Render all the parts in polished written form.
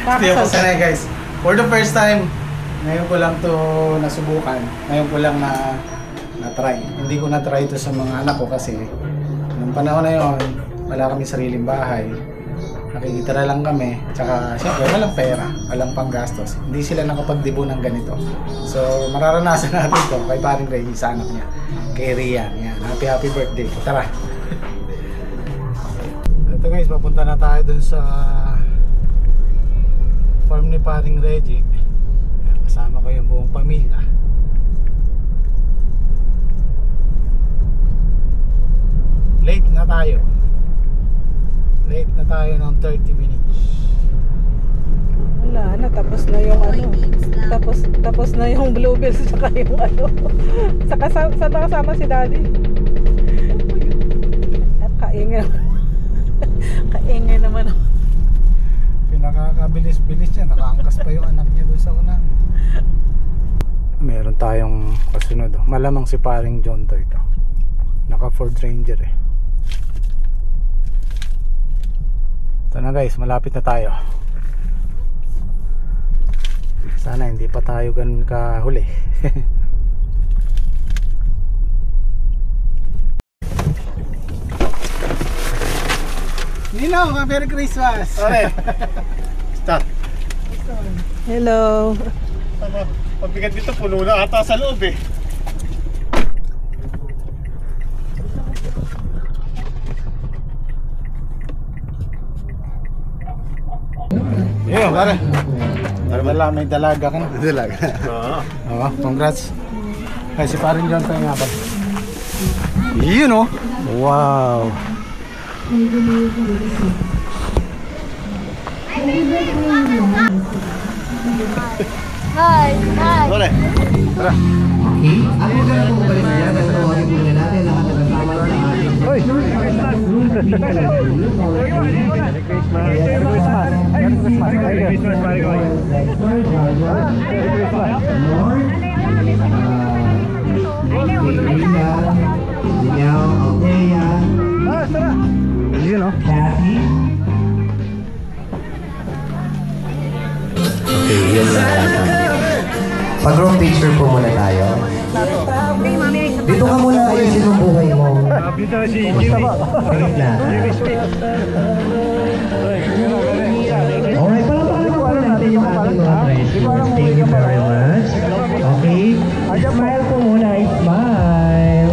Hindi ako sanay guys. For the first time, ngayon ko lang to nasubukan. Ngayon ko lang na-try. Hindi ko na-try ito sa mga anak ko kasi nung panahon na yon, wala kami sariling bahay. Nakikita na lang kami. Tsaka syempre walang pera, walang panggastos. Hindi sila nakapagdibo ng ganito. So mararanasan natin to kay paring Ray sa anak niya. Kay Rian. Yan. Happy birthday. Tara. Ito guys, papunta na tayo dun sa farm ni paring Reggie. Kasama ko yung buong pamilya. Late na tayo. Late na tayo ng 30 minutes. Wala na, tapos na yung ano. Tapos na yung bluebells saka yung ano. Saan nakasama si Daddy? At kaingay. Kaingay naman. Pinakakabilis-bilis niya. Nakaangkas pa yung anak niya doon sa unang. Meron tayong kasunod. Malamang si paring John to ito. Naka Ford Ranger eh. Ito na guys, malapit na tayo. Sana hindi pa tayo ganun kahuli. Nino, Merry Christmas! Okay. Stop. Hello. Pabigat dito, puno na ata sa loob eh. Yo, pare. Para wala may dalaga ka na. Dalaga. Oo. Congrats. Ay, si paring John tayo nga pa. Yun oh. Wow. Hi, hi. Tara. Tara. Okay, ako na po balik na yan. Basta tawagin muna natin lahat ng kasama sa ating Hoy! Merry Christmas! Merry Christmas! Merry Christmas! Merry Christmas! Merry Okay, yun na. Pag-group picture po muna tayo. Dito ka muna kayo sinubuhay mo. Dito si Jimmy. Gitna. Alright, palapakan po natin yung ating mga treasures. Thank you very much. Okay, smile po muna. Smile.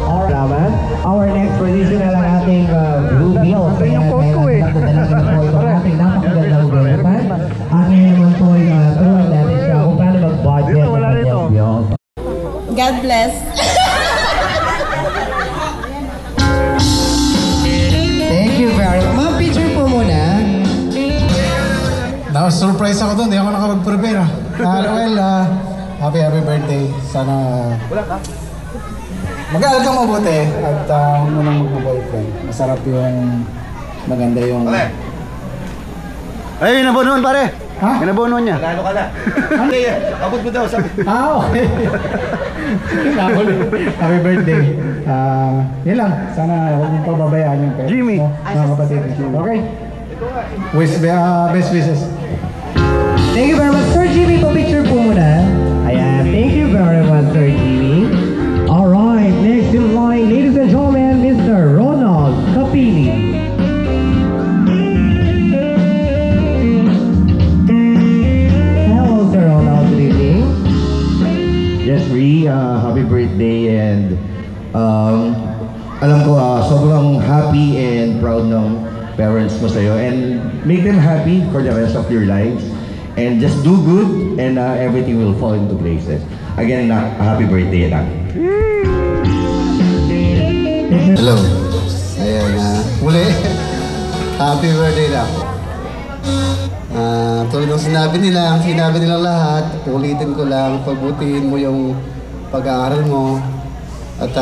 Alright, salamat. Our next position na lang ating blue bills. Kaya nagdadalang na po yung ating napakagandang bills. At ngayon naman po yung turuan natin siya kung paano mag-budget ng kanyang bills. God bless. Thank you very much. Ma'am, picture po muna. Na-surprise ako doon, hindi ako nakapag-prepare. Well, happy birthday. Sana mag-aaral kang mabuti at huwag mo nang mag-boyfriend. Masarap yung maganda yung... Ay, nabunuan pare. Ha? Nabunuan niya. Lalo ka na. Hindi, abot mo daw sabi. Okay. Happy birthday. Yun lang. Sana huwag mong pababayaan yung pera. Jimmy. Mga kapatid. Okay. Best wishes. Thank you very much, Sir Jimmy. Pa-picture po muna. Ayan, thank you very much, Sir Jimmy. Alright, next in line, ladies and gentlemen, Mr. Ronald Capili. Hello, Sir Ronald. Good evening. Yes, Ree, happy birthday and alam ko sobrang happy and proud ng parents mo sa'yo and make them happy for the rest of your lives and just do good and everything will fall into places. Again, happy birthday, anak. Hello. Ayan, muli. Happy birthday na. Tulad ng sinabi nilang lahat, ulitin ko lang, pagbutihin mo yung pag-aaral mo at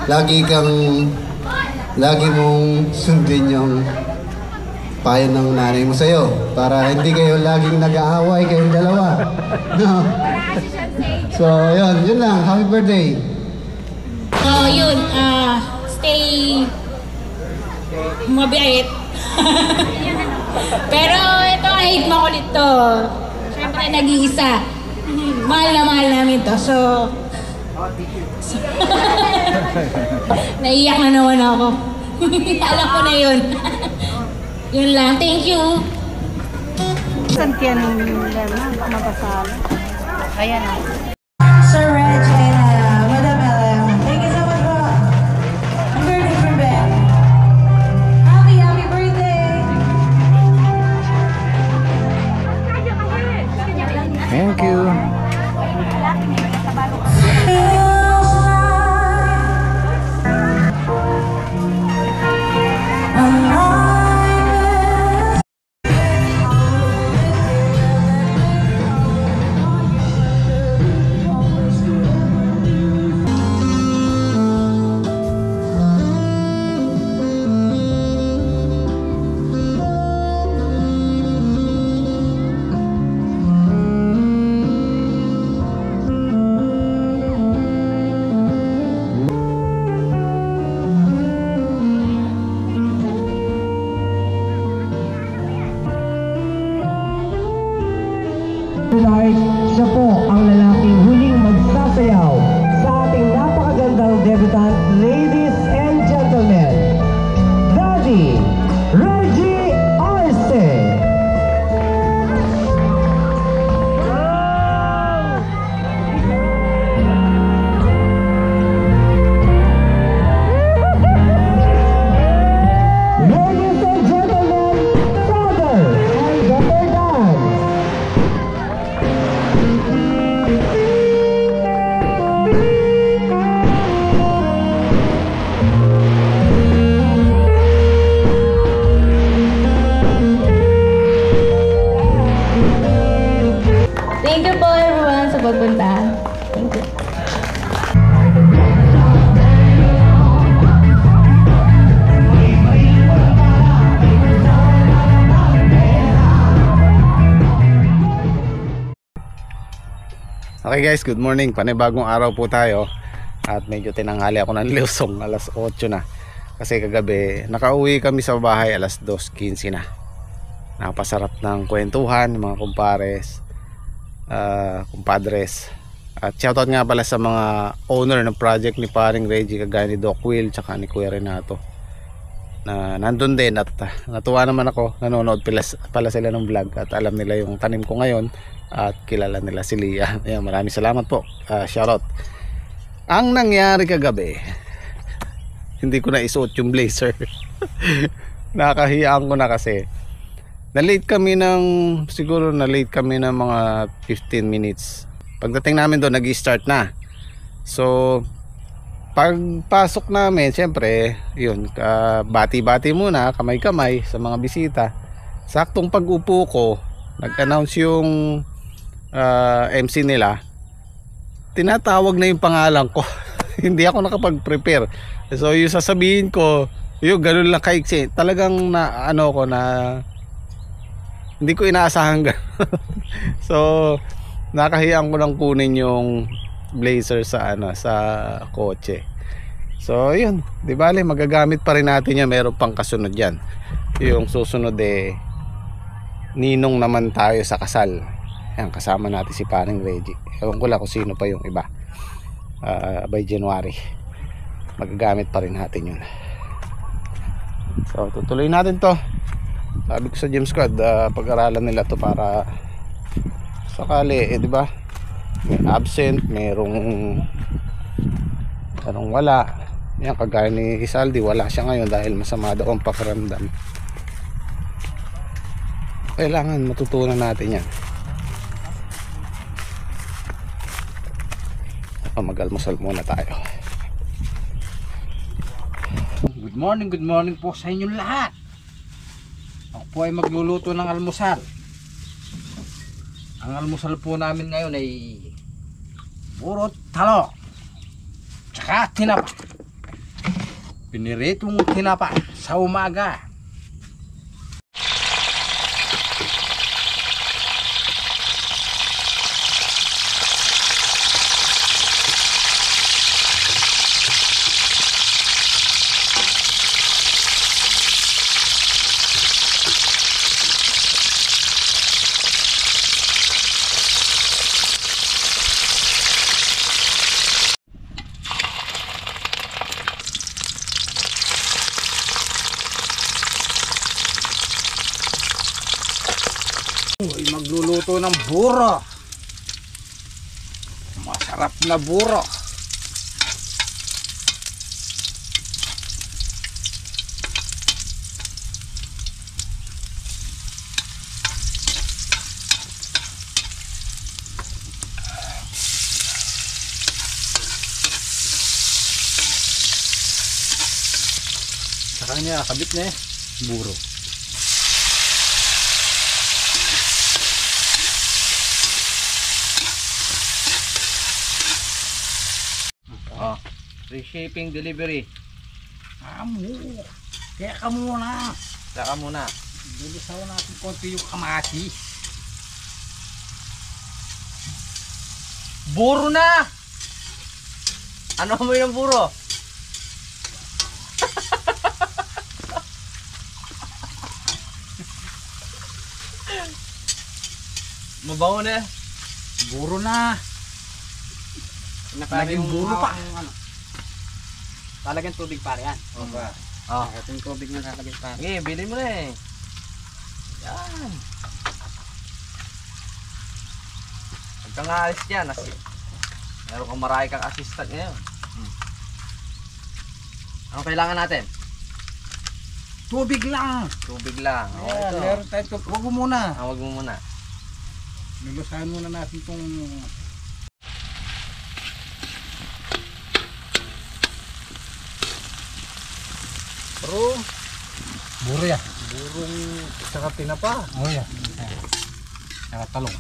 lagi mong sundin yung payo ng nanay mo sa'yo para hindi kayo laging nag-aaway kayong dalawa. No? So, yun lang. Happy birthday. So, yun, stay Mabait. Pero ito ang hate makulit to. Siyempre nag-iisa. Mahal na mahal namin to. So naiyak na naman ako. Alam ko na yun. Yun lang. Thank you. Saan kaya nung mabasala? Ayan na. Sir Reg and Madam Ellen, thank you so much po. Ang birthday from Ben. Happy birthday! Thank you. Tonight, siya po ang lalaking huling magsasayaw sa ating napakagandang debutant, ladies and gentlemen, Daddy Reggie Arce. Ladies and gentlemen, father and daughter dance. Thank you po everyone sa pagpunta. Thank you. Okay guys, good morning. Panibagong araw po tayo. At medyo tinanghali ako ng lusong. Alas 8 na. Kasi kagabi, nakauwi kami sa bahay alas 2:15 na. Napasarap ng kwentuhan, mga kumpares, kumpadres. At shoutout nga pala sa mga owner ng project ni paring Reggie, kagaya ni Doc Will tsaka ni Kuya Renato, na nandun din. At natuwa naman ako, nanonood pala sila ng vlog at alam nila yung tanim ko ngayon at kilala nila si Lia. Ayan, maraming salamat po. Shoutout. Ang nangyari kagabi, hindi ko na isuot yung blazer. Nakahiyaan ko na kasi na-late kami ng mga 15 minutes. Pagdating namin doon, nag-i-start na. So pagpasok namin, syempre yun, bati-bati muna, kamay-kamay sa mga bisita. Saktong pag-upo ko, nag-announce yung MC nila, tinatawag na yung pangalan ko. Hindi ako nakapag-prepare. So yung sasabihin ko, yung ganun lang kaiksi. Talagang hindi ko inaasahan gano'n. So nakahiyang ko lang kunin yung blazer sa kotse. So yun, di bale, magagamit pa rin natin yan. Meron pang kasunod yan. Yung susunod ninong naman tayo sa kasal. Yan, kasama natin si paring Reggie. Ewan ko lang kung sino pa yung iba. By January magagamit pa rin natin yun. So tutuloy natin to. Sabi ko sa Gym Squad, pag-aralan nila to para sakali, di ba? May absent, merong wala. Yan, kagaya ni Isaldi, wala siya ngayon dahil masama daw ang pakiramdam. Kailangan matutunan natin yan. Mag-almusal muna tayo. Good morning po sa inyong lahat. Ako po ay magluluto ng almusal. Ang almusal po namin ngayon ay puro talo tsaka tinapa. Piniritong tinapa sa umaga. magluluto ng buro. Masarap na buro. Sa kanya, kabit na buro. Oh, free shipping delivery. Kaya ka muna. Saka muna. Lulusaw natin konti yung kamatis. Buro na! Ano mo yung buro? Mabango na. Buro na. Naging buro pa. Talagyan tubig pare yan. Okay. Oh. Ito yung tubig na lalagyan pare. Okay, bilhin mo na eh. Yan. Huwag kang aalis dyan. Meron kang marami kang assistant ngayon. Ano kailangan natin? Tubig lang. Tubig lang. Oh, Yeah, ito. meron tayo. Huwag mo muna. Huwag mo muna. Lulusahan muna natin itong... Buro ya. Burong saka tinapa. Oh ya. Saka talong.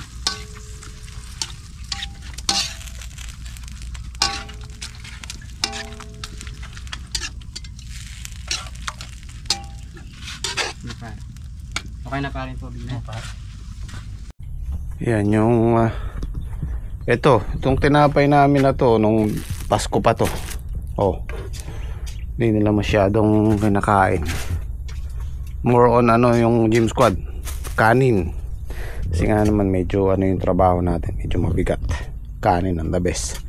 Okay na pa rin tubig na. Yan yung itong tinapay namin na to nung Pasko pa to. Oh. Hindi nila masyadong kinakain. More on yung gym squad, kanin. Kasi nga naman medyo yung trabaho natin, medyo mabigat. Kanin ang the best.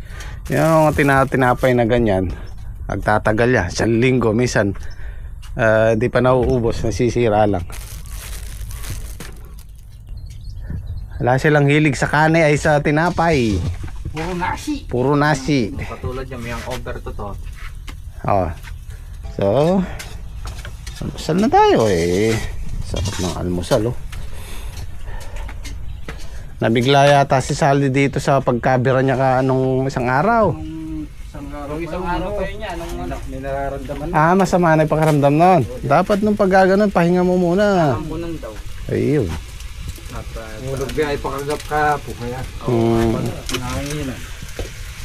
Yung tinapay na ganyan, nagtatagal yan, 1 linggo minsan. Di pa nauubos, nasisira lang. Wala silang hilig sa kanin ay sa tinapay. Puro nasi. Puro nasi. Katulad yan, may ang over to. Oh. So, almusal na tayo eh. Sarap ng almusal oh. Nabigla yata si Sally dito sa pagkabira niya isang araw. Isang araw pa yun yan. May nararamdaman. Masama na yung pakiramdam nun. Dapat nung pagkaganon, pahinga mo muna. Ambunan daw. Ayun. Mulog biya ay pakagap ka po kaya.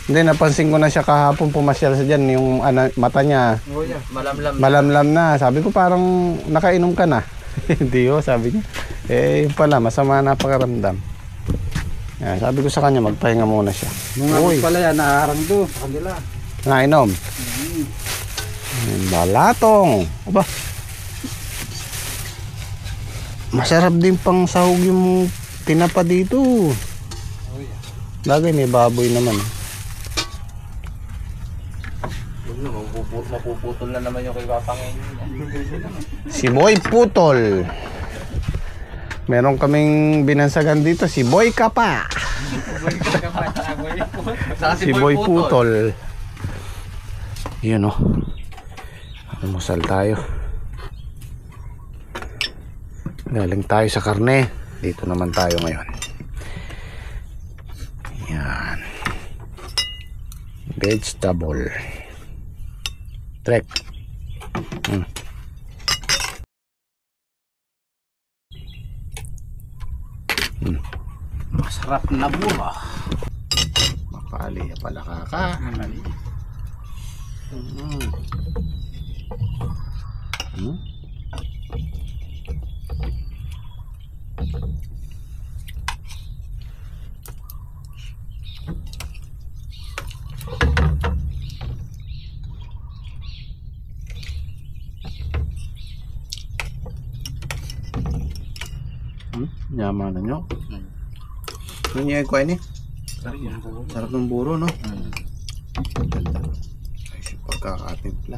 Hindi, napansin ko na siya kahapon pumasyal sa dyan. Yung mata niya malamlam na. Sabi ko parang nakainom ka na. Hindi sabi niya. Yun pala, masama na pakiramdam. Sabi ko sa kanya, magpahinga muna siya. Nung pala yan, naaarang doon sa kanila. Nainom. Balatong. Aba. Masarap din pang sahog yung tinapa dito. Lagay may baboy naman. Mapuputol na naman yung kay Papangin. Si Boy Putol. Meron kaming binansagan dito, si Boy Kapa. Si Boy Putol. Yun oh. Almusal tayo. Galing tayo sa karne. Dito naman tayo ngayon. Yan. Vegetable. Trek. Masarap na buro. Mapali pala kakain. Yaman na nyo. Ano niya yung kuha ni? Sarap ng buro, no? Ganda. Ay, pagkakatimpla.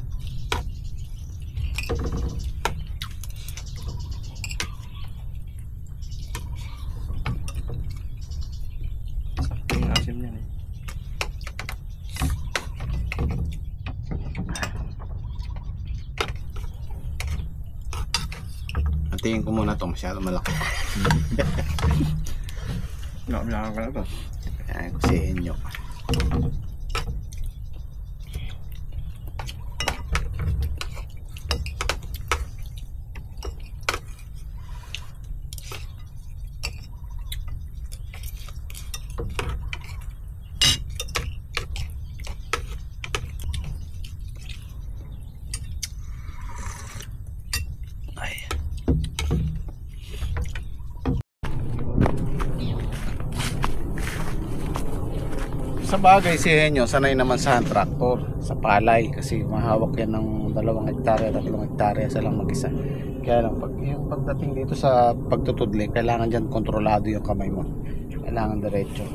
Tingin ko muna to, masyado malaki. Nakamilakan ka na to. Ayan ko si Enyo. Sa bagay si Henyo, sanay naman sa tractor, sa palay kasi mahawak yan ng 2 hektarya, 3 hektarya sa lang mag-isa. Kaya lang yung pagdating dito sa pagtutudling, kailangan dyan kontrolado yung kamay mo. Kailangan diretso.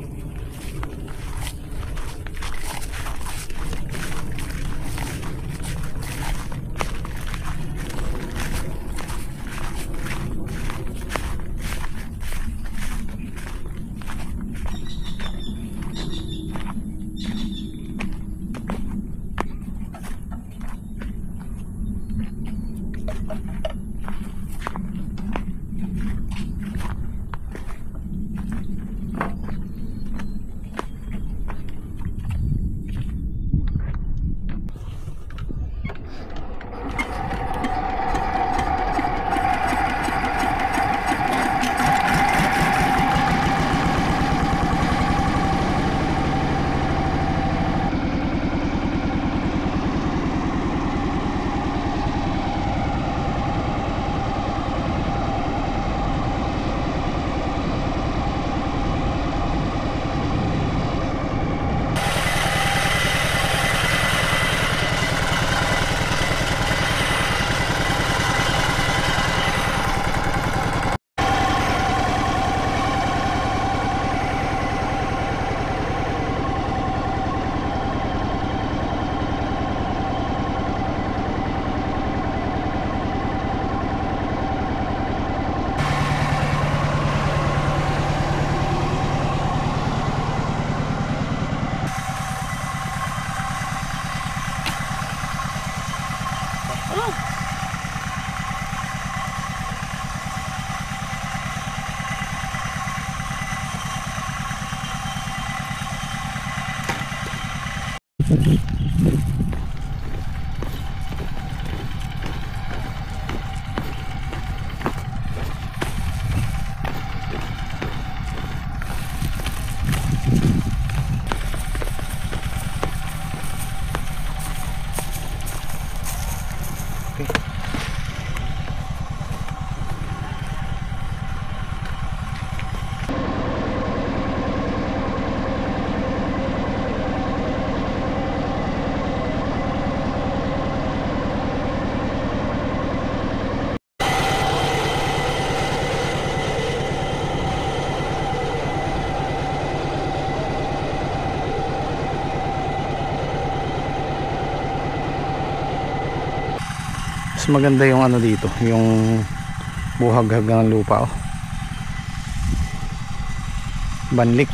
Mas maganda yung ano dito, yung buhag-hag ng lupa, oh. Banlik.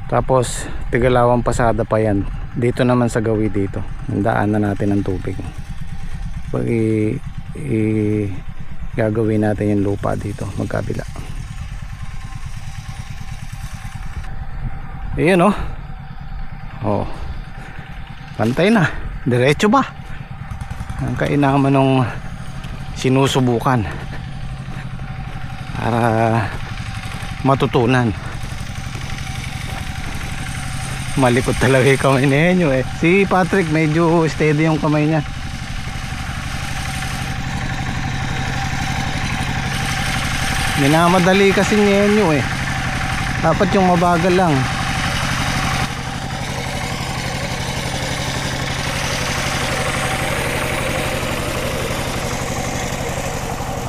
Tapos Tigalawang pasada pa yan. Dito naman sa gawi dito, daanan natin ng tubig. Pag gagawin natin yung lupa dito magkabila. Ayan, oh. Oh, pantay na. Diretso ba? Ang kainaman nung sinusubukan para matutunan. Malikot talaga yung kamay ninyo eh. Si Patrick medyo steady yung kamay niya. Minamadali kasi ninyo eh. Dapat yung mabagal lang.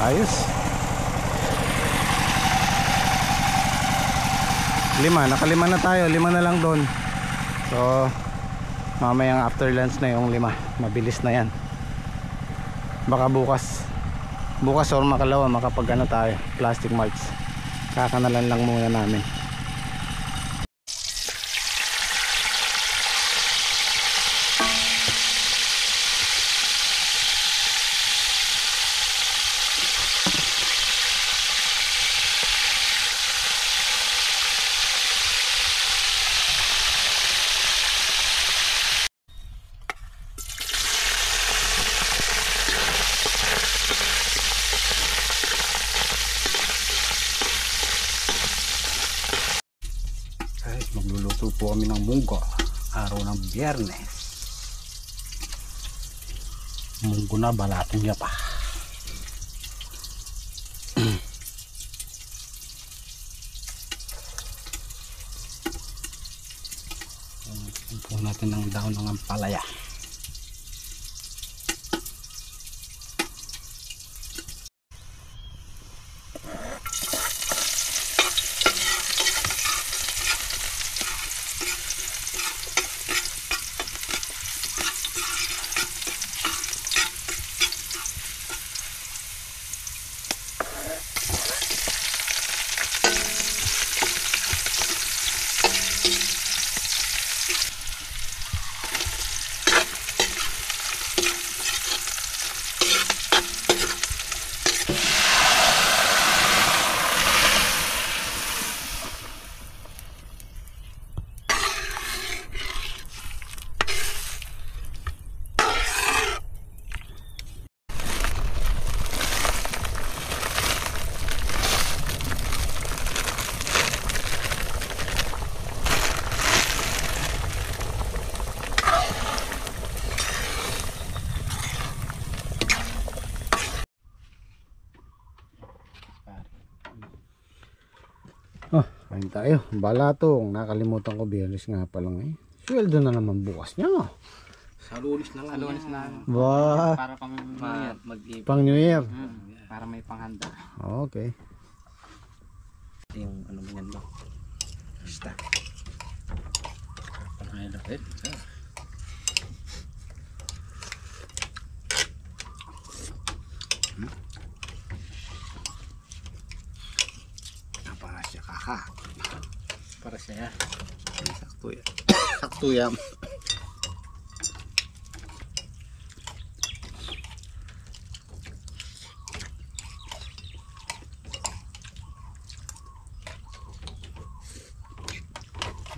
Ayos. 5, nakalima na tayo. 5 na lang doon. So mamayang after lunch na yung 5. Mabilis na yan. Baka bukas or makalawa makapag ano tayo, plastic mulch. Kakanalan lang muna namin. Magluluto po kami ng munggo. Araw ng Biyernes. Munggo na, balatin niya pa. Po natin ng daon ng ampalaya. Oh, kain tayo. Balatong. Nakalimutan ko, Biyernes nga pa lang eh. Sweldo na naman bukas niya. Sa Lunes na lang. Lunes na. Ba, Para pang pang New Year. para may panghanda. Okay. Yung ano mo yan ba? Basta. Panghanda. Para siya kaka. Para siya. Sakto yan. Sakto yan.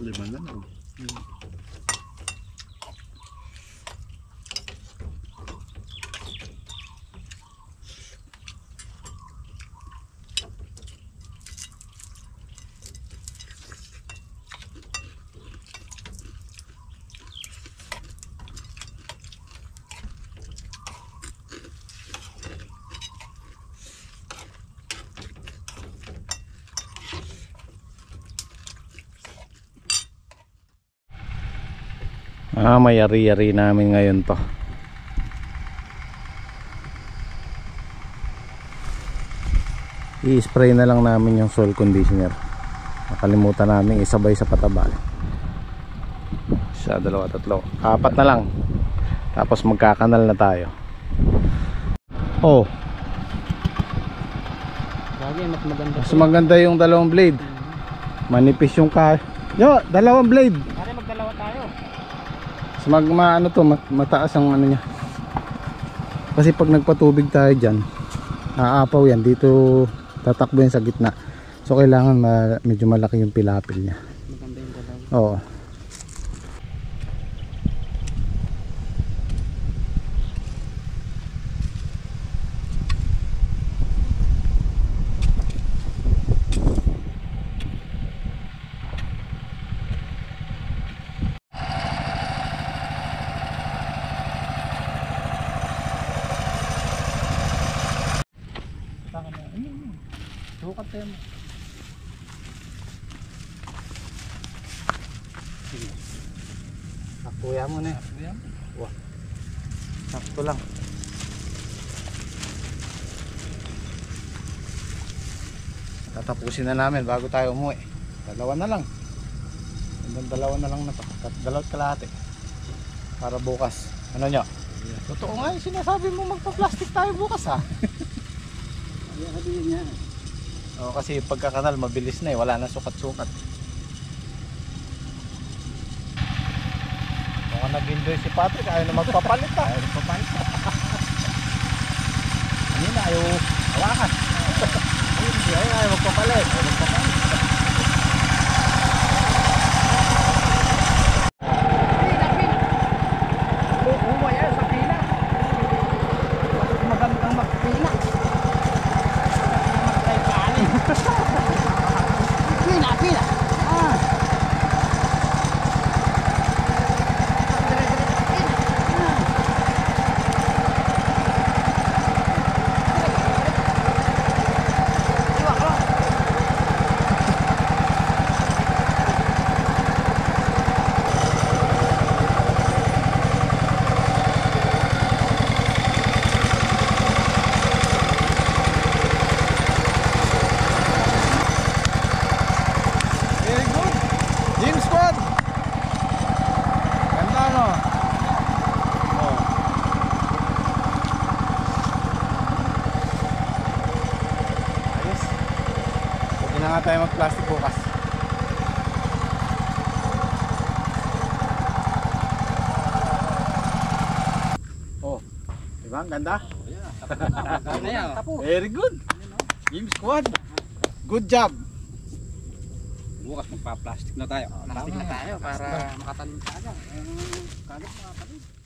Lima na lang. May ari-ari namin ngayon to. I-spray na lang namin yung soil conditioner. Nakalimutan namin isabay sa pataba. Isa, dalawa, tatlo, apat na lang. Tapos magkakanal na tayo. Oh, Bagay, mas maganda. mas maganda yung dalawang blade. Manipis yung yo, dalawang blade. Pare, magdalawa tayo. Ano to, mataas ang ano niya. Kasi pag nagpatubig tayo dyan, aapaw yan. Dito tatakbo yan sa gitna. So kailangan medyo malaki yung pilapil niya. Maganda yung dalawa. Oo. Sukat tayo mo. Nakuya mo na eh. Wah, sakto lang. Tatapusin na namin bago tayo umuwi. Dalawa na lang. Dalawa na lang na to. Dalawat kalahati. Para bukas. Ano nyo? Totoo nga yung sinasabi mo, magpa-plastic tayo bukas ha. Oo, kasi pagkakanal mabilis na eh. Wala na sukat-sukat. Mukhang nag-enjoy si Patrick. Ayaw na magpapalit ha. Ayaw na magpapalit. Hindi na, ayaw hawakan. Ayaw magpapalit. Ayaw magpapalit. Diba? Ang ganda? Ano yan? Very good. Game squad. Good job. Bukas magpa-plastic na tayo. Plastic na tayo para makatanim ka agad. Kagat makatanim.